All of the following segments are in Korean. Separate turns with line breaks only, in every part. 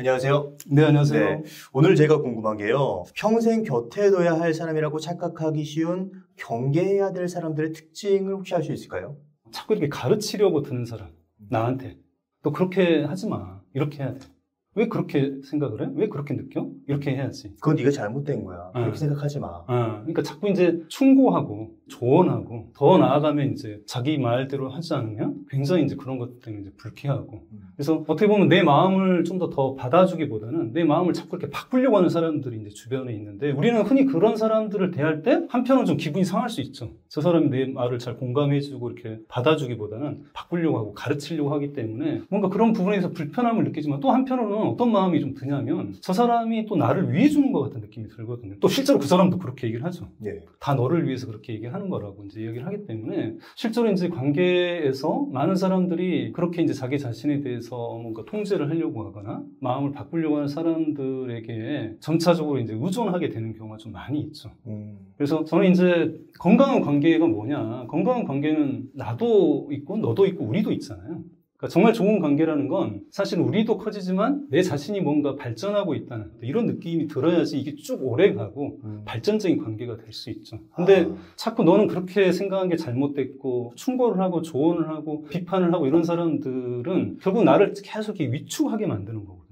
안녕하세요.
네, 안녕하세요.
네, 오늘 제가 궁금한 게요. 평생 곁에 둬야 할 사람이라고 착각하기 쉬운 경계해야 될 사람들의 특징을 혹시 알 수 있을까요?
자꾸 이렇게 가르치려고 드는 사람, 나한테. 너 그렇게 하지 마. 이렇게 해야 돼. 왜 그렇게 생각을 해? 왜 그렇게 느껴? 이렇게 해야지.
그건 네가 잘못된 거야. 그렇게 생각하지 마.
그러니까 자꾸 이제 충고하고 조언하고 더 나아가면 이제 자기 말대로 하지 않으면 굉장히 이제 그런 것 때문에 이제 불쾌하고. 그래서 어떻게 보면 내 마음을 좀 더 받아주기보다는 내 마음을 자꾸 이렇게 바꾸려고 하는 사람들이 이제 주변에 있는데 우리는 흔히 그런 사람들을 대할 때 한편은 좀 기분이 상할 수 있죠. 저 사람이 내 말을 잘 공감해주고 이렇게 받아주기보다는 바꾸려고 하고 가르치려고 하기 때문에 뭔가 그런 부분에서 불편함을 느끼지만 또 한편으로는 어떤 마음이 좀 드냐면 저 사람이 또 나를 위해 주는 것 같은 느낌이 들거든요. 또 실제로 그 사람도 그렇게 얘기를 하죠.
예.
다 너를 위해서 그렇게 얘기하는 거라고 이제 얘기를 하기 때문에 실제로 이제 관계에서 많은 사람들이 그렇게 이제 자기 자신에 대해서 뭔가 통제를 하려고 하거나 마음을 바꾸려고 하는 사람들에게 점차적으로 이제 의존하게 되는 경우가 좀 많이 있죠. 그래서 저는 이제 건강한 관계가 뭐냐? 건강한 관계는 나도 있고 너도 있고 우리도 있잖아요. 그러니까 정말 좋은 관계라는 건 사실 우리도 커지지만 내 자신이 뭔가 발전하고 있다는 이런 느낌이 들어야지 이게 쭉 오래가고 발전적인 관계가 될 수 있죠. 근데 자꾸 너는 그렇게 생각한 게 잘못됐고 충고를 하고 조언을 하고 비판을 하고 이런 사람들은 결국 나를 계속 위축하게 만드는 거거든요.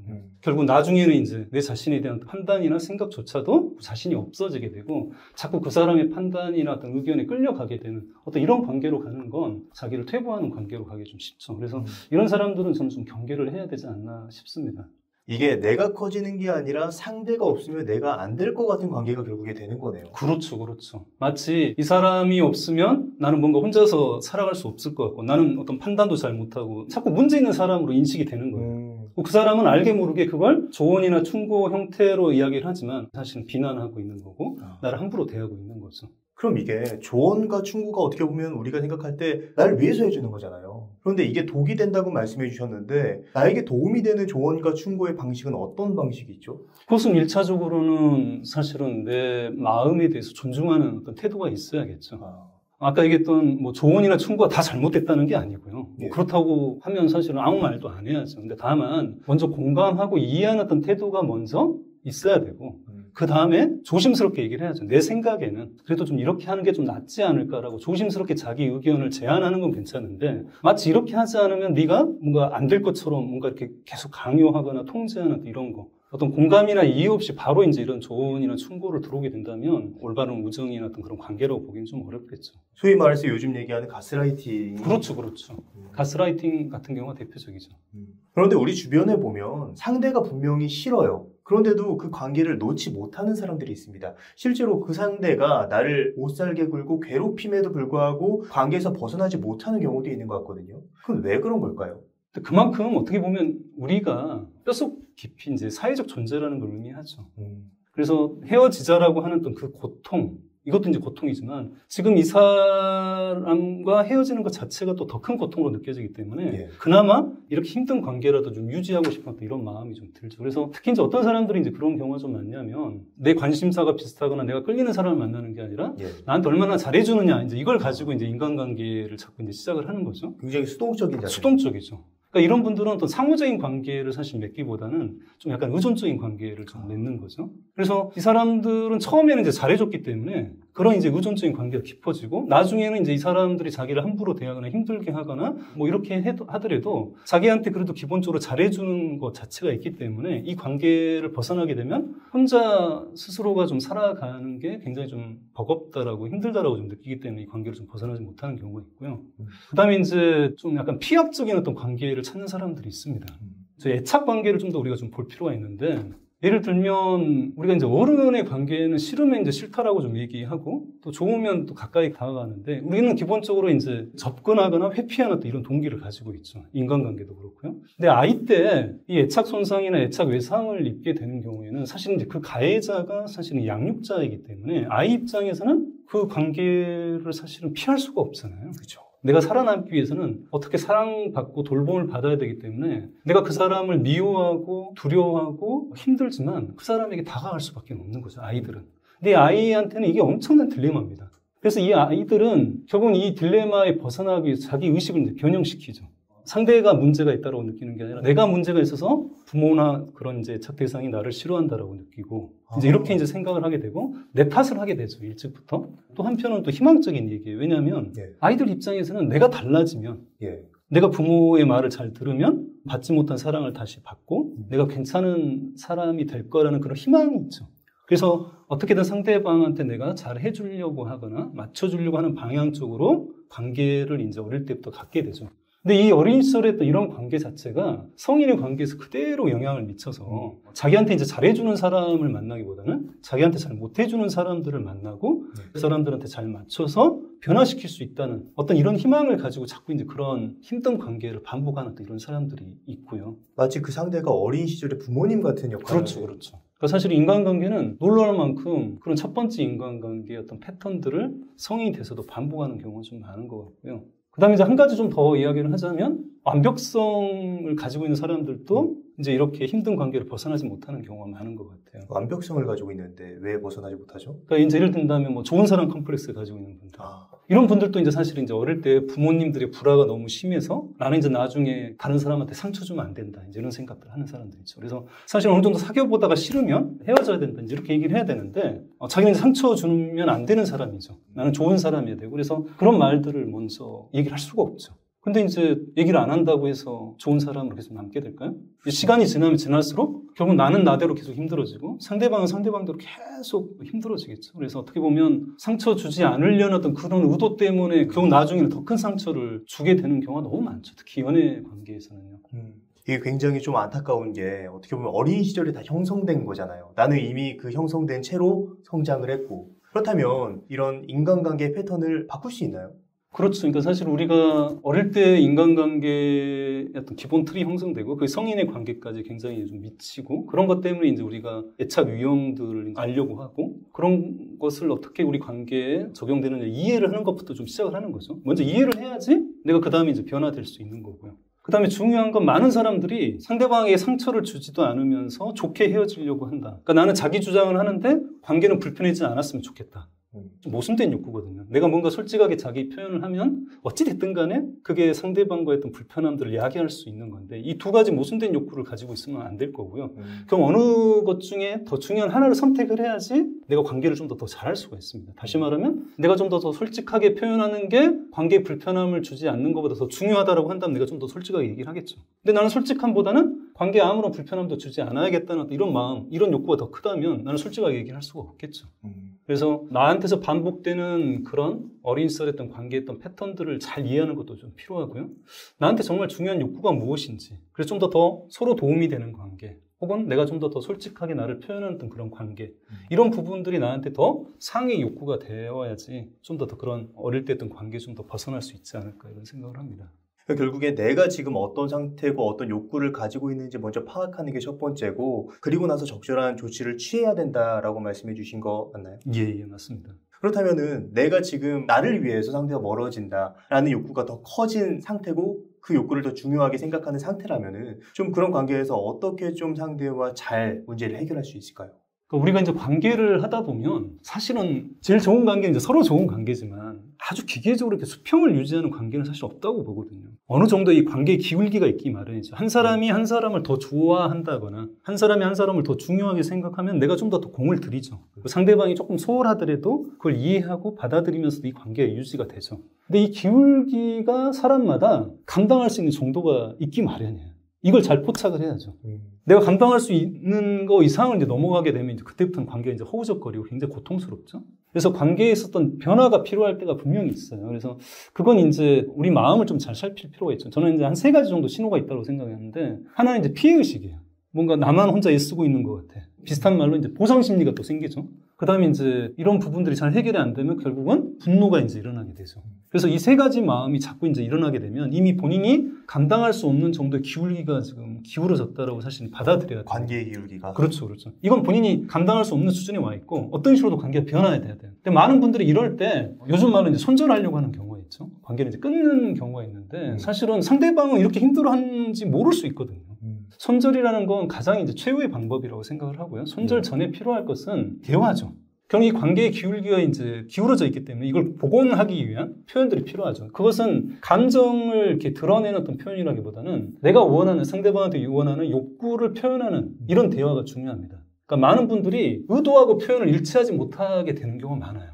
결국 나중에는 이제 내 자신에 대한 판단이나 생각조차도 자신이 없어지게 되고 자꾸 그 사람의 판단이나 어떤 의견에 끌려가게 되는 어떤 이런 관계로 가는 건 자기를 퇴보하는 관계로 가기 좀 쉽죠. 그래서 이런 사람들은 저는 좀 경계를 해야 되지 않나 싶습니다.
이게 내가 커지는 게 아니라 상대가 없으면 내가 안 될 것 같은 관계가 결국에 되는 거네요.
그렇죠, 그렇죠. 마치 이 사람이 없으면 나는 뭔가 혼자서 살아갈 수 없을 것 같고 나는 어떤 판단도 잘 못하고 자꾸 문제 있는 사람으로 인식이 되는 거예요. 그 사람은 알게 모르게 그걸 조언이나 충고 형태로 이야기를 하지만 사실은 비난하고 있는 거고 나를 함부로 대하고 있는 거죠.
그럼 이게 조언과 충고가 어떻게 보면 우리가 생각할 때 나를 위해서 해주는 거잖아요. 그런데 이게 독이 된다고 말씀해 주셨는데 나에게 도움이 되는 조언과 충고의 방식은 어떤 방식이 있죠?
그것은 1차적으로는 사실은 내 마음에 대해서 존중하는 어떤 태도가 있어야겠죠. 아까 얘기했던 뭐 조언이나 충고가 다 잘못됐다는 게 아니고요.
예.
그렇다고 하면 사실은 아무 말도 안 해야죠. 근데 다만 먼저 공감하고 이해하는 어떤 태도가 먼저 있어야 되고 그 다음에 조심스럽게 얘기를 해야죠. 내 생각에는 그래도 좀 이렇게 하는 게 좀 낫지 않을까라고 조심스럽게 자기 의견을 제안하는 건 괜찮은데 마치 이렇게 하지 않으면 네가 뭔가 안 될 것처럼 뭔가 이렇게 계속 강요하거나 통제하는 이런 거 어떤 공감이나 이해 없이 바로 이제 이런 조언이나 충고를 들어오게 된다면 올바른 우정이나 어떤 그런 관계라고 보기는 좀 어렵겠죠.
소위 말해서 요즘 얘기하는 가스라이팅.
그렇죠, 그렇죠. 가스라이팅 같은 경우가 대표적이죠.
그런데 우리 주변에 보면 상대가 분명히 싫어요. 그런데도 그 관계를 놓지 못하는 사람들이 있습니다. 실제로 그 상대가 나를 못살게 굴고 괴롭힘에도 불구하고 관계에서 벗어나지 못하는 경우도 있는 것 같거든요. 그건 왜 그런 걸까요?
그만큼 어떻게 보면 우리가 뼛속 깊이 이제 사회적 존재라는 걸 의미하죠. 그래서 헤어지자라고 하는 어떤 그 고통, 이것도 이제 고통이지만 지금 이 사람과 헤어지는 것 자체가 또 더 큰 고통으로 느껴지기 때문에
예.
그나마 이렇게 힘든 관계라도 좀 유지하고 싶은 이런 마음이 좀 들죠. 그래서 특히 이제 어떤 사람들이 이제 그런 경우가 좀 많냐면 내 관심사가 비슷하거나 내가 끌리는 사람을 만나는 게 아니라
예.
나한테 얼마나 잘해주느냐 이제 이걸 가지고 이제 인간관계를 자꾸 이제 시작을 하는 거죠.
굉장히 수동적인 자세.
수동적이죠. 그러니까 이런 분들은 어떤 상호적인 관계를 사실 맺기보다는 좀 약간 의존적인 관계를 좀 맺는 거죠. 그래서 이 사람들은 처음에는 이제 잘해줬기 때문에 그런 이제 의존적인 관계가 깊어지고 나중에는 이제 이 사람들이 자기를 함부로 대하거나 힘들게 하거나 뭐 이렇게 하더라도 자기한테 그래도 기본적으로 잘해주는 것 자체가 있기 때문에 이 관계를 벗어나게 되면 혼자 스스로가 좀 살아가는 게 굉장히 좀 버겁다라고 힘들다라고 좀 느끼기 때문에 이 관계를 좀 벗어나지 못하는 경우가 있고요. 그 다음에 이제 좀 약간 피약적인 어떤 관계를 찾는 사람들이 있습니다. 애착 관계를 좀 더 우리가 좀 볼 필요가 있는데 예를 들면 우리가 이제 어른의 관계는 싫으면 이제 싫다라고 좀 얘기하고 또 좋으면 또 가까이 다가가는데 우리는 기본적으로 이제 접근하거나 회피하는 또 이런 동기를 가지고 있죠. 인간관계도 그렇고요. 근데 아이 때 이 애착 손상이나 애착 외상을 입게 되는 경우에는 사실은 이제 그 가해자가 사실은 양육자이기 때문에 아이 입장에서는 그 관계를 사실은 피할 수가 없잖아요.
그렇죠.
내가 살아남기 위해서는 어떻게 사랑받고 돌봄을 받아야 되기 때문에 내가 그 사람을 미워하고 두려워하고 힘들지만 그 사람에게 다가갈 수밖에 없는 거죠, 아이들은. 근데 아이한테는 이게 엄청난 딜레마입니다. 그래서 이 아이들은 결국 이 딜레마에 벗어나기 위해서 자기 의식을 이제 변형시키죠. 상대가 문제가 있다고 느끼는 게 아니라 내가 문제가 있어서 부모나 그런 이제 첫 대상이 나를 싫어한다라고 느끼고 이제 이렇게 이제 생각을 하게 되고 내 탓을 하게 되죠. 일찍부터. 또 한편은 또 희망적인 얘기예요. 왜냐하면 아이들 입장에서는 내가 달라지면 내가 부모의 말을 잘 들으면 받지 못한 사랑을 다시 받고 내가 괜찮은 사람이 될 거라는 그런 희망이 있죠. 그래서 어떻게든 상대방한테 내가 잘 해주려고 하거나 맞춰주려고 하는 방향 쪽으로 관계를 이제 어릴 때부터 갖게 되죠. 근데 이 어린 시절에 또 이런 관계 자체가 성인의 관계에서 그대로 영향을 미쳐서 자기한테 이제 잘해주는 사람을 만나기보다는 자기한테 잘 못해주는 사람들을 만나고 그 사람들한테 잘 맞춰서 변화시킬 수 있다는 어떤 이런 희망을 가지고 자꾸 이제 그런 힘든 관계를 반복하는 또 이런 사람들이 있고요.
마치 그 상대가 어린 시절의 부모님 같은 역할을.
그렇죠. 그러니까 사실 인간관계는 놀라울 만큼 그런 첫 번째 인간관계의 어떤 패턴들을 성인이 돼서도 반복하는 경우가 좀 많은 것 같고요. 그 다음에 이제 한 가지 좀 더 이야기를 하자면 완벽성을 가지고 있는 사람들도 이제 이렇게 힘든 관계를 벗어나지 못하는 경우가 많은 것 같아요.
완벽성을 가지고 있는데 왜 벗어나지 못하죠?
그러니까 이제 예를 든다면 뭐 좋은 사람 컴플렉스를 가지고 있는 분들. 이런 분들도 이제 사실 이제 어릴 때 부모님들의 불화가 너무 심해서 나는 이제 나중에 다른 사람한테 상처 주면 안 된다. 이제 이런 생각들을 하는 사람들이 있죠. 그래서 사실 어느 정도 사귀어보다가 싫으면 헤어져야 된다. 이제 이렇게 얘기를 해야 되는데 자기는 상처 주면 안 되는 사람이죠. 나는 좋은 사람이어야 되고 그래서 그런 말들을 먼저 얘기를 할 수가 없죠. 근데 이제 얘기를 안 한다고 해서 좋은 사람으로 계속 남게 될까요? 시간이 지나면 지날수록 결국 나는 나대로 계속 힘들어지고 상대방은 상대방대로 계속 힘들어지겠죠. 그래서 어떻게 보면 상처 주지 않으려는 어떤 그런 의도 때문에 결국 나중에는 더 큰 상처를 주게 되는 경우가 너무 많죠. 특히 연애 관계에서는요.
이게 굉장히 좀 안타까운 게 어떻게 보면 어린 시절에 다 형성된 거잖아요. 나는 이미 그 형성된 채로 성장을 했고 그렇다면 이런 인간관계 패턴을 바꿀 수 있나요?
그렇죠. 그러니까 사실 우리가 어릴 때 인간관계의 어떤 기본 틀이 형성되고 그 성인의 관계까지 굉장히 좀 미치고 그런 것 때문에 이제 우리가 애착 유형들을 알려고 하고 그런 것을 어떻게 우리 관계에 적용되느냐 이해를 하는 것부터 좀 시작을 하는 거죠. 먼저 이해를 해야지 내가 그 다음에 이제 변화될 수 있는 거고요. 그 다음에 중요한 건 많은 사람들이 상대방에게 상처를 주지도 않으면서 좋게 헤어지려고 한다. 그러니까 나는 자기 주장을 하는데 관계는 불편해지지 않았으면 좋겠다. 좀 모순된 욕구거든요. 내가 뭔가 솔직하게 자기 표현을 하면 어찌됐든 간에 그게 상대방과의 어떤 불편함들을 야기할 수 있는 건데 이 두 가지 모순된 욕구를 가지고 있으면 안 될 거고요. 그럼 어느 것 중에 더 중요한 하나를 선택을 해야지 내가 관계를 좀 더 잘할 수가 있습니다. 다시 말하면 내가 좀 더 솔직하게 표현하는 게 관계에 불편함을 주지 않는 것보다 더 중요하다고 한다면 내가 좀 더 솔직하게 얘기를 하겠죠. 근데 나는 솔직함보다는 관계에 아무런 불편함도 주지 않아야겠다는 이런 마음, 이런 욕구가 더 크다면 나는 솔직하게 얘기를 할 수가 없겠죠. 그래서 나한테서 반복되는 그런 어린 시절에 했던 관계의 어떤 패턴들을 잘 이해하는 것도 좀 필요하고요. 나한테 정말 중요한 욕구가 무엇인지, 그래서 좀 더 서로 도움이 되는 관계, 혹은 내가 좀 더 솔직하게 나를 표현하는 그런 관계, 이런 부분들이 나한테 더 상위 욕구가 되어야지 좀 더 그런 어릴 때 했던 관계에 좀 더 벗어날 수 있지 않을까 이런 생각을 합니다.
결국에 내가 지금 어떤 상태고 어떤 욕구를 가지고 있는지 먼저 파악하는 게 첫 번째고 그리고 나서 적절한 조치를 취해야 된다라고 말씀해 주신 거 맞나요?
예, 맞습니다.
그렇다면은 내가 지금 나를 위해서 상대가 멀어진다라는 욕구가 더 커진 상태고 그 욕구를 더 중요하게 생각하는 상태라면은 좀 그런 관계에서 어떻게 좀 상대와 잘 문제를 해결할 수 있을까요?
그러니까 우리가 이제 관계를 하다 보면 사실은 제일 좋은 관계는 이제 서로 좋은 관계지만 아주 기계적으로 이렇게 수평을 유지하는 관계는 사실 없다고 보거든요. 어느 정도 이 관계의 기울기가 있기 마련이죠. 한 사람이 한 사람을 더 좋아한다거나 한 사람이 한 사람을 더 중요하게 생각하면 내가 좀 더 공을 들이죠. 상대방이 조금 소홀하더라도 그걸 이해하고 받아들이면서도 이 관계가 유지가 되죠. 근데 이 기울기가 사람마다 감당할 수 있는 정도가 있기 마련이에요. 이걸 잘 포착을 해야죠. 내가 감당할 수 있는 거 이상을 이제 넘어가게 되면 이제 그때부터는 관계가 이제 허우적거리고 굉장히 고통스럽죠. 그래서 관계에 있었던 변화가 필요할 때가 분명히 있어요. 그래서 그건 이제 우리 마음을 좀 잘 살필 필요가 있죠. 저는 이제 한 3가지 정도 신호가 있다고 생각하는데 하나는 이제 피해의식이에요. 뭔가 나만 혼자 애쓰고 있는 것 같아. 비슷한 말로 이제 보상심리가 또 생기죠. 그 다음에 이제 이런 부분들이 잘 해결이 안 되면 결국은 분노가 이제 일어나게 되죠. 그래서 이 3가지 마음이 자꾸 이제 일어나게 되면 이미 본인이 감당할 수 없는 정도의 기울기가 지금 기울어졌다라고 사실 받아들여야 돼요.
관계의 기울기가.
그렇죠. 이건 본인이 감당할 수 없는 수준에 와 있고 어떤 식으로도 관계가 변화해야 돼요. 근데 많은 분들이 이럴 때 요즘 말로 이제 손절하려고 하는 경우가 있죠. 관계를 이제 끊는 경우가 있는데 사실은 상대방은 이렇게 힘들어하는지 모를 수 있거든요. 손절이라는 건 가장 이제 최후의 방법이라고 생각을 하고요. 손절 전에 필요할 것은 대화죠. 결국 이 관계의 기울기가 이제 기울어져 있기 때문에 이걸 복원하기 위한 표현들이 필요하죠. 그것은 감정을 이렇게 드러내는 어떤 표현이라기보다는 내가 원하는, 상대방한테 원하는 욕구를 표현하는 이런 대화가 중요합니다. 그러니까 많은 분들이 의도하고 표현을 일치하지 못하게 되는 경우가 많아요.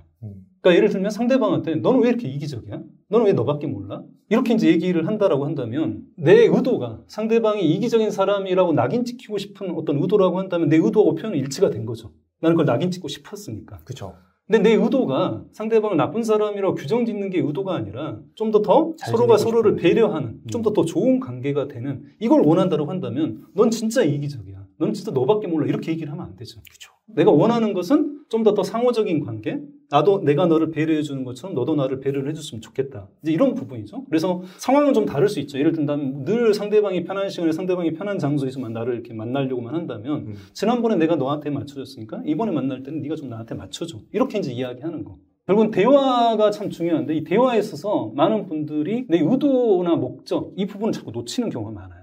그러니까 예를 들면 상대방한테 너는 왜 이렇게 이기적이야? 너는 왜 너밖에 몰라? 이렇게 이제 얘기를 한다라고 한다면 내 의도가 상대방이 이기적인 사람이라고 낙인 찍히고 싶은 어떤 의도라고 한다면 내 의도하고 표현은 일치가 된 거죠. 나는 그걸 낙인 찍고 싶었으니까.
그렇죠.
근데 내 의도가 상대방을 나쁜 사람이라고 규정 짓는 게 의도가 아니라 좀 더 서로가 서로를 배려하는 좀 더 좋은 관계가 되는 이걸 원한다고 한다면 넌 진짜 이기적이야. 넌 진짜 너밖에 몰라. 이렇게 얘기를 하면 안 되죠.
그렇죠.
내가 원하는 것은 좀 더 상호적인 관계, 나도 내가 너를 배려해 주는 것처럼 너도 나를 배려를 해줬으면 좋겠다. 이제 이런 부분이죠. 그래서 상황은 좀 다를 수 있죠. 예를 든다면 늘 상대방이 편한 시간에 상대방이 편한 장소에서만 나를 이렇게 만나려고만 한다면 지난번에 내가 너한테 맞춰줬으니까 이번에 만날 때는 네가 좀 나한테 맞춰줘. 이렇게 이제 이야기하는 거. 결국은 대화가 참 중요한데 이 대화에 있어서 많은 분들이 내 의도나 목적 이 부분을 자꾸 놓치는 경우가 많아요.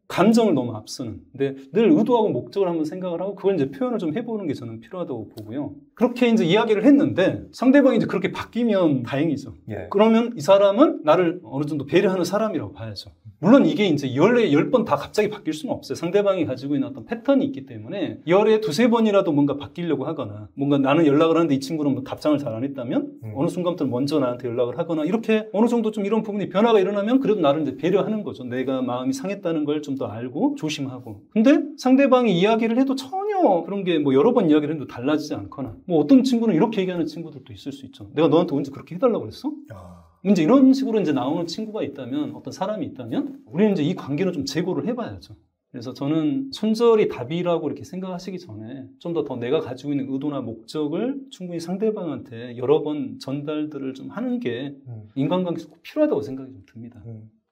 감정을 너무 앞서는. 근데 늘 의도하고 목적을 한번 생각을 하고 그걸 이제 표현을 좀 해보는 게 저는 필요하다고 보고요. 그렇게 이제 이야기를 했는데 상대방이 이제 그렇게 바뀌면 다행이죠.
예.
그러면 이 사람은 나를 어느 정도 배려하는 사람이라고 봐야죠. 물론 이게 이제 열에 10번 다 갑자기 바뀔 수는 없어요. 상대방이 가지고 있는 어떤 패턴이 있기 때문에 열에 두세 번이라도 뭔가 바뀌려고 하거나 뭔가 나는 연락을 하는데 이 친구는 뭐 답장을 잘 안 했다면 어느 순간부터 먼저 나한테 연락을 하거나 이렇게 어느 정도 좀 이런 부분이 변화가 일어나면 그래도 나를 이제 배려하는 거죠. 내가 마음이 상했다는 걸 좀 더 알고 조심하고. 근데 상대방이 이야기를 해도 전혀 그런 게 뭐 여러 번 이야기를 해도 달라지지 않거나 뭐 어떤 친구는 이렇게 얘기하는 친구들도 있을 수 있죠. 내가 너한테 언제 그렇게 해달라고 그랬어? 이제 이런 식으로 이제 나오는 친구가 있다면 어떤 사람이 있다면 우리는 이제 이 관계를 좀 재고를 해봐야죠. 그래서 저는 손절이 답이라고 이렇게 생각하시기 전에 좀 더 내가 가지고 있는 의도나 목적을 충분히 상대방한테 여러 번 전달들을 좀 하는 게 인간관계에서 꼭 필요하다고 생각이 좀 듭니다.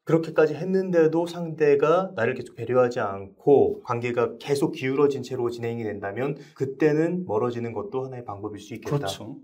그렇게까지 했는데도 상대가 나를 계속 배려하지 않고 관계가 계속 기울어진 채로 진행이 된다면 그때는 멀어지는 것도 하나의 방법일 수 있겠다.
그렇죠.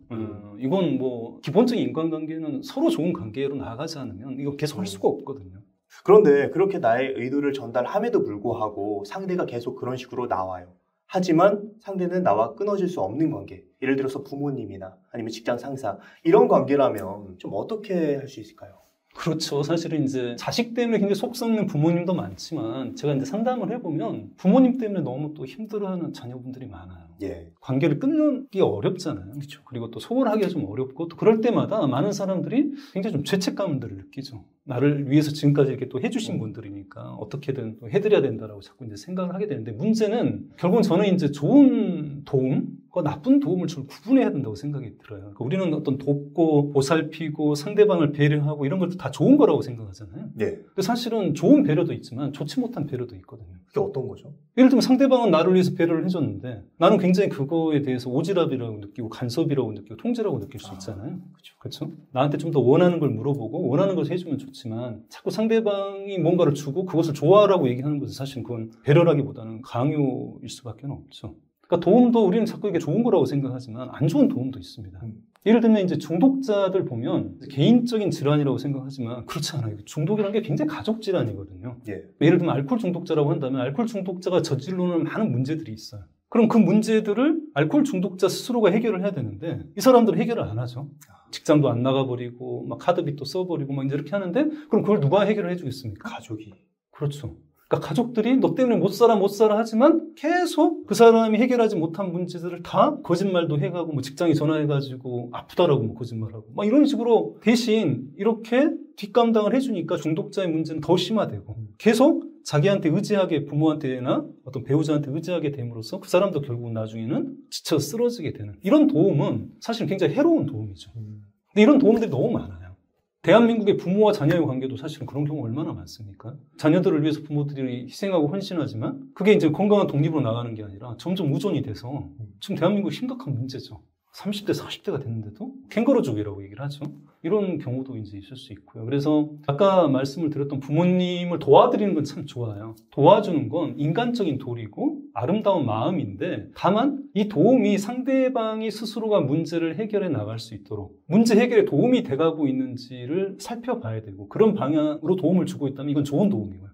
이건 뭐 기본적인 인간관계는 서로 좋은 관계로 나아가지 않으면 이거 계속 할 수가 없거든요.
그런데 그렇게 나의 의도를 전달함에도 불구하고 상대가 계속 그런 식으로 나와요. 하지만 상대는 나와 끊어질 수 없는 관계. 예를 들어서 부모님이나 아니면 직장 상사 이런 관계라면 좀 어떻게 할 수 있을까요?
그렇죠. 사실은 이제 자식 때문에 굉장히 속 썩는 부모님도 많지만 제가 이제 상담을 해보면 부모님 때문에 너무 또 힘들어하는 자녀분들이 많아요.
예.
관계를 끊기 어렵잖아요. 그렇죠. 그리고 또 소홀하기가 좀 어렵고 또 그럴 때마다 많은 사람들이 굉장히 좀 죄책감을 느끼죠. 나를 위해서 지금까지 이렇게 또 해주신 분들이니까 어떻게든 또 해드려야 된다라고 자꾸 이제 생각을 하게 되는데 문제는 결국은 저는 이제 좋은 도움과 나쁜 도움을 좀 구분해야 된다고 생각이 들어요. 그러니까 우리는 어떤 돕고 보살피고 상대방을 배려하고 이런 것도 다 좋은 거라고 생각하잖아요.
예.
근데 사실은 좋은 배려도 있지만 좋지 못한 배려도 있거든요.
그게 어떤 거죠?
예를 들면 상대방은 나를 위해서 배려를 해줬는데 나는 굉장히 그거에 대해서 오지랖이라고 느끼고 간섭이라고 느끼고 통제라고 느낄 수 있잖아요. 그렇죠? 나한테 좀 더 원하는 걸 물어보고 원하는 것을 해주면 좋지만 자꾸 상대방이 뭔가를 주고 그것을 좋아하라고 얘기하는 것은 사실 그건 배려라기보다는 강요일 수밖에 없죠. 그러니까 도움도 우리는 자꾸 이게 좋은 거라고 생각하지만 안 좋은 도움도 있습니다. 예를 들면 이제 중독자들 보면 개인적인 질환이라고 생각하지만 그렇지 않아요. 중독이라는 게 굉장히 가족 질환이거든요.
예.
예를 들면 알코올 중독자라고 한다면 알코올 중독자가 저지르는 많은 문제들이 있어요. 그럼 그 문제들을 알코올 중독자 스스로가 해결을 해야 되는데 이 사람들은 해결을 안 하죠. 직장도 안 나가버리고 막 카드빚도 써버리고 막 이제 이렇게 하는데 그럼 그걸 누가 해결을 해주겠습니까?
가족이.
그렇죠. 그러니까 가족들이 너 때문에 못 살아 하지만 계속 그 사람이 해결하지 못한 문제들을 다 거짓말도 해가고 뭐 직장에 전화해가지고 아프다라고 뭐 거짓말하고 막 이런 식으로 대신 이렇게 뒷감당을 해주니까 중독자의 문제는 더 심화되고 계속 자기한테 의지하게 부모한테나 어떤 배우자한테 의지하게 됨으로써 그 사람도 결국 나중에는 지쳐 쓰러지게 되는 이런 도움은 사실 굉장히 해로운 도움이죠. 근데 이런 도움들이 너무 많아요. 대한민국의 부모와 자녀의 관계도 사실은 그런 경우가 얼마나 많습니까? 자녀들을 위해서 부모들이 희생하고 헌신하지만 그게 이제 건강한 독립으로 나가는 게 아니라 점점 우존이 돼서 지금 대한민국 심각한 문제죠. 30대, 40대가 됐는데도 캥거루족이라고 얘기를 하죠. 이런 경우도 이제 있을 수 있고요. 그래서 아까 말씀을 드렸던 부모님을 도와드리는 건 참 좋아요. 도와주는 건 인간적인 도리고 아름다운 마음인데 다만 이 도움이 상대방이 스스로가 문제를 해결해 나갈 수 있도록 문제 해결에 도움이 돼가고 있는지를 살펴봐야 되고 그런 방향으로 도움을 주고 있다면 이건 좋은 도움이고요.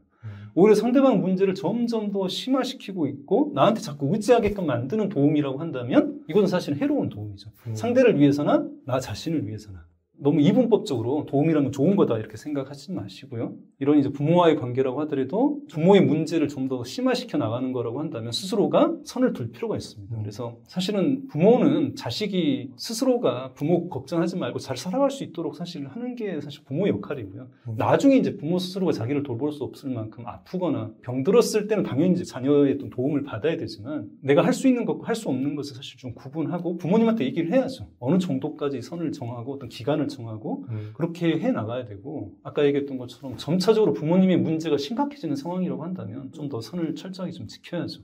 오히려 상대방 문제를 점점 더 심화시키고 있고 나한테 자꾸 의지하게끔 만드는 도움이라고 한다면 이건 사실 해로운 도움이죠. 상대를 위해서나 나 자신을 위해서나. 너무 이분법적으로 도움이라는 건 좋은 거다 이렇게 생각하지 마시고요. 이런 이제 부모와의 관계라고 하더라도 부모의 문제를 좀 더 심화시켜 나가는 거라고 한다면 스스로가 선을 둘 필요가 있습니다. 그래서 사실은 부모는 자식이 스스로가 부모 걱정하지 말고 잘 살아갈 수 있도록 사실 하는 게 사실 부모의 역할이고요. 나중에 이제 부모 스스로가 자기를 돌볼 수 없을 만큼 아프거나 병들었을 때는 당연히 이제 자녀의 어떤 도움을 받아야 되지만 내가 할 수 있는 것과 할 수 없는 것을 사실 좀 구분하고 부모님한테 얘기를 해야죠. 어느 정도까지 선을 정하고 어떤 기간을 정하고 그렇게 해 나가야 되고 아까 얘기했던 것처럼 점차적으로 부모님의 문제가 심각해지는 상황이라고 한다면 좀 더 선을 철저하게 좀 지켜야죠.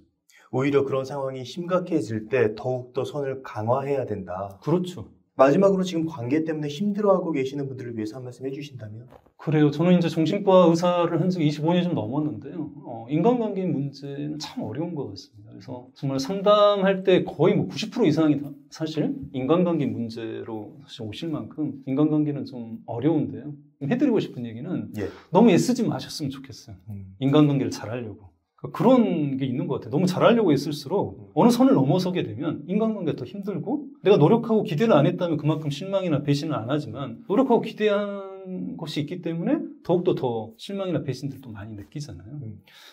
오히려 그런 상황이 심각해질 때 더욱더 선을 강화해야 된다.
그렇죠.
마지막으로 지금 관계 때문에 힘들어하고 계시는 분들을 위해서 한 말씀 해주신다면?
그래요. 저는 이제 정신과 의사를 한 지 25년이 좀 넘었는데요. 인간관계 문제는 참 어려운 것 같습니다. 그래서 정말 상담할 때 거의 뭐 90% 이상이 다 사실 인간관계 문제로 사실 오실 만큼 인간관계는 좀 어려운데요. 해드리고 싶은 얘기는 너무 애쓰지 마셨으면 좋겠어요. 인간관계를 잘하려고. 그런 게 있는 것 같아요. 너무 잘하려고 했을수록 어느 선을 넘어서게 되면 인간관계가 더 힘들고 내가 노력하고 기대를 안 했다면 그만큼 실망이나 배신을 안 하지만 노력하고 기대한 것이 있기 때문에 더욱더 더 실망이나 배신들도 많이 느끼잖아요.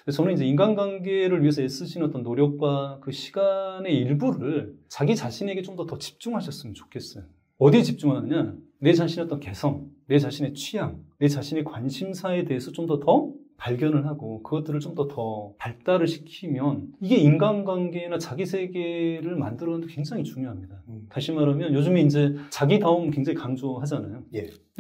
그래서 저는 이제 인간관계를 위해서 애쓰시는 어떤 노력과 그 시간의 일부를 자기 자신에게 좀 더 집중하셨으면 좋겠어요. 어디에 집중하느냐? 내 자신의 어떤 개성, 내 자신의 취향, 내 자신의 관심사에 대해서 좀 더 발견을 하고 그것들을 좀 더 발달을 시키면 이게 인간관계나 자기 세계를 만들어내는 데 굉장히 중요합니다. 다시 말하면 요즘에 이제 자기다움 굉장히 강조하잖아요.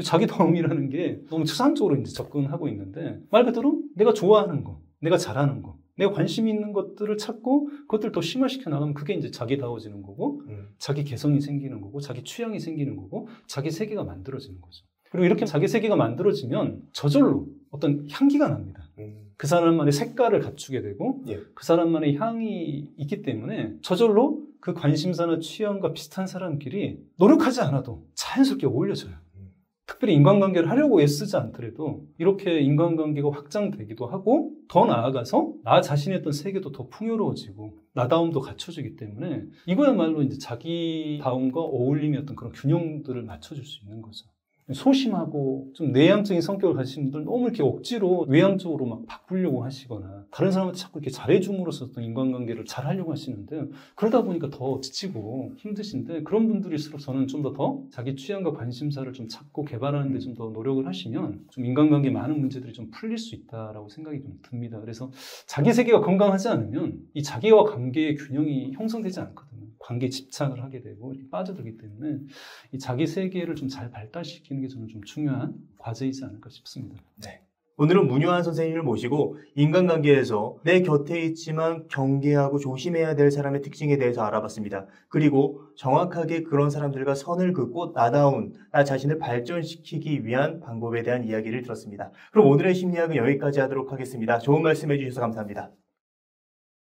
자기다움이라는 게 너무 추상적으로 이제 접근하고 있는데 말 그대로 내가 좋아하는 거, 내가 잘하는 거, 내가 관심 있는 것들을 찾고 그것들을 더 심화시켜 나가면 그게 이제 자기다워지는 거고 자기 개성이 생기는 거고 자기 취향이 생기는 거고 자기 세계가 만들어지는 거죠. 그리고 이렇게 자기 세계가 만들어지면 저절로 어떤 향기가 납니다. 그 사람만의 색깔을 갖추게 되고 그 사람만의 향이 있기 때문에 저절로 그 관심사나 취향과 비슷한 사람끼리 노력하지 않아도 자연스럽게 어울려져요. 특별히 인간관계를 하려고 애쓰지 않더라도 이렇게 인간관계가 확장되기도 하고 더 나아가서 나 자신의 어떤 세계도 더 풍요로워지고 나다움도 갖춰지기 때문에 이거야말로 이제 자기다움과 어울림의 어떤 그런 균형들을 맞춰줄 수 있는 거죠. 소심하고 좀 내향적인 성격을 가지신 분들 너무 이렇게 억지로 외향적으로 막 바꾸려고 하시거나 다른 사람한테 자꾸 이렇게 잘해줌으로써 어떤 인간관계를 잘 하려고 하시는데 그러다 보니까 더 지치고 힘드신데 그런 분들일수록 저는 좀 더 자기 취향과 관심사를 좀 찾고 개발하는 데 좀 더 노력을 하시면 좀 인간관계 많은 문제들이 좀 풀릴 수 있다라고 생각이 좀 듭니다. 그래서 자기 세계가 건강하지 않으면 이 자기와 관계의 균형이 형성되지 않거든요. 관계에 집착을 하게 되고 이렇게 빠져들기 때문에 이 자기 세계를 좀 잘 발달시키는 게 저는 좀 중요한 과제이지 않을까 싶습니다.
네. 오늘은 문효한 선생님을 모시고 인간관계에서 내 곁에 있지만 경계하고 조심해야 될 사람의 특징에 대해서 알아봤습니다. 그리고 정확하게 그런 사람들과 선을 긋고 나다운 나 자신을 발전시키기 위한 방법에 대한 이야기를 들었습니다. 그럼 오늘의 심리학은 여기까지 하도록 하겠습니다. 좋은 말씀 해주셔서 감사합니다.